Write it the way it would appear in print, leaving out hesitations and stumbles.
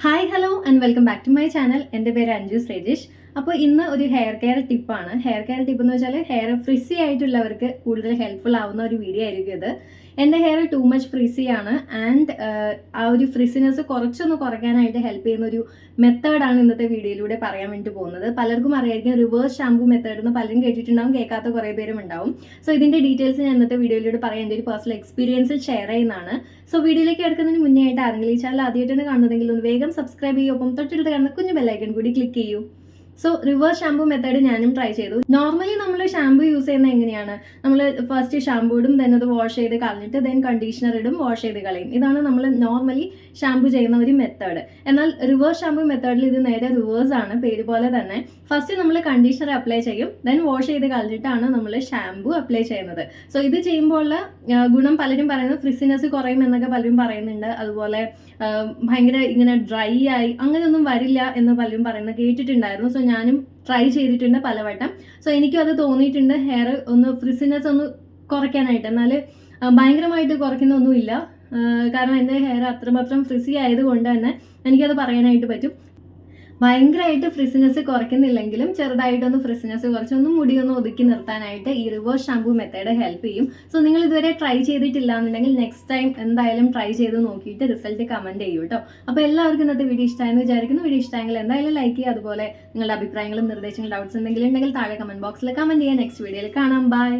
Hi hello and welcome back to my channel. എൻ്റെ പേര് അഞ്ജു ശ്രീജിഷ്. അപ്പോൾ ഇന്ന് ഒരു ഹെയർ കെയർ ടിപ്പാണ്. ഹെയർ കെയർ ടിപ്പ് എന്ന് വെച്ചാൽ ഹെയർ ഫ്രിസി ആയിട്ടുള്ളവർക്ക് കൂടുതൽ ഹെൽപ്ഫുൾ ആവുന്ന ഒരു വീഡിയോ ആയിരിക്കും ഇത്. എൻ്റെ ഹെയർ ടു മച്ച് ഫ്രിസി ആണ് ആൻഡ് ആ ഒരു ഫ്രിസിനെസ് കുറച്ചൊന്ന് കുറയ്ക്കാനായിട്ട് ഹെൽപ്പ് ചെയ്യുന്ന ഒരു മെത്തേഡാണ് ഇന്നത്തെ വീഡിയോയിലൂടെ പറയാൻ വേണ്ടി പോകുന്നത്. പലർക്കും അറിയായിരിക്കും റിവേഴ്സ് ഷാമ്പൂ മെത്തേഡ് എന്ന് പലരും കേട്ടിട്ടുണ്ടാവും, കേൾക്കാത്ത കുറേ പേരും ഉണ്ടാവും. സോ ഇതിൻ്റെ ഡീറ്റെയിൽസ് ഞാൻ ഇന്നത്തെ വീഡിയോയിലൂടെ പറയാൻ എൻ്റെ ഒരു പേഴ്സണൽ എക്സ്പീരിയൻസിൽ ഷെയർ ചെയ്യുന്നതാണ്. സോ വീഡിയോയിലേക്ക് എടുക്കുന്നതിന് മുന്നേ ആയിട്ട് ആരെങ്കിലും ഈ ചാനൽ ആദ്യമായിട്ടാണ് കാണുന്നതെങ്കിൽ ഒന്ന് വേഗം സബ്സ്ക്രൈബ് ചെയ്യും, ഒപ്പം തൊട്ടടുത്ത് കാണുന്ന കുഞ്ഞു ബെല്ലൈക്കൺ കൂടി ക്ലിക്ക് ചെയ്യൂ. സോ റിവേഴ്സ് ഷാമ്പൂ മെത്തേഡ് ഞാനും ട്രൈ ചെയ്തു. നോർമലി നമ്മൾ ഷാമ്പൂ യൂസ് ചെയ്യുന്നത് എങ്ങനെയാണ്? നമ്മൾ ഫസ്റ്റ് ഷാമ്പൂ ഇടും, ദെൻ അത് വാഷ് ചെയ്ത് കളഞ്ഞിട്ട് ദെൻ കണ്ടീഷണർ ഇടും, വാഷ് ചെയ്ത് കളയും. ഇതാണ് നമ്മൾ നോർമലി ഷാമ്പൂ ചെയ്യുന്ന ഒരു മെത്തേഡ്. എന്നാൽ റിവേഴ്സ് ഷാമ്പൂ മെത്തേഡിൽ ഇത് നേരെ റിവേഴ്സ് ആണ്. പേര് പോലെ തന്നെ ഫസ്റ്റ് നമ്മൾ കണ്ടീഷണർ അപ്ലൈ ചെയ്യും, ദെൻ വാഷ് ചെയ്ത് കളഞ്ഞിട്ടാണ് നമ്മൾ ഷാമ്പൂ അപ്ലൈ ചെയ്യുന്നത്. സോ ഇത് ചെയ്യുമ്പോൾ ഉള്ള ഗുണം പലരും പറയുന്നത് ഫ്രിസിനെസ് കുറയും എന്നൊക്കെ പലരും പറയുന്നുണ്ട്. അതുപോലെ ഭയങ്കര ഇങ്ങനെ ഡ്രൈ ആയി അങ്ങനെയൊന്നും വരില്ല എന്ന് പലരും പറയുന്നത് കേട്ടിട്ടുണ്ടായിരുന്നു. സോ ഞാനും ട്രൈ ചെയ്തിട്ടുണ്ട് പലവട്ടം. സോ എനിക്കും അത് തോന്നിയിട്ടുണ്ട്, ഹെയർ ഒന്ന് ഫ്രിസിനെസ് ഒന്ന് കുറയ്ക്കാനായിട്ട്. എന്നാൽ ഭയങ്കരമായിട്ട് കുറയ്ക്കുന്നൊന്നുമില്ല, കാരണം എൻ്റെ ഹെയർ അത്രമാത്രം ഫ്രിസി ആയതുകൊണ്ട് തന്നെ എനിക്കത് പറയാനായിട്ട് പറ്റും. ഭയങ്കരമായിട്ട് ഫ്രിസിനെസ് കുറയ്ക്കുന്നില്ലെങ്കിലും ചെറുതായിട്ടൊന്ന് ഫ്രിസിനെസ് കുറച്ചൊന്നും മുടിയൊന്ന് ഒതുക്കി നിർത്താനായിട്ട് ഈ റിവേഴ്സ് ഷാമ്പൂ മെത്തേഡ് ഹെൽപ്പ് ചെയ്യും. സോ നിങ്ങൾ ഇതുവരെ ട്രൈ ചെയ്തിട്ടില്ല എന്നുണ്ടെങ്കിൽ നെക്സ്റ്റ് ടൈം എന്തായാലും ട്രൈ ചെയ്ത് നോക്കിയിട്ട് റിസൾട്ട് കമൻറ്റ് ചെയ്യൂ കേട്ടോ. അപ്പോൾ എല്ലാവർക്കും ഇന്നത്തെ വീഡിയോ ഇഷ്ടമായെന്ന് വിചാരിക്കുന്നു. വീഡിയോ ഇഷ്ടമായെങ്കിൽ എന്തായാലും ലൈക്ക് ചെയ്യുക. അതുപോലെ നിങ്ങളുടെ അഭിപ്രായങ്ങളും നിർദ്ദേശങ്ങളും ഡൗട്ട്സ് എന്തെങ്കിലും ഉണ്ടെങ്കിൽ താഴെ കമൻറ്റ് ബോക്സിൽ കമൻറ്റ് ചെയ്യുക. നെക്സ്റ്റ് വീഡിയോയിൽ കാണാം. ബൈ.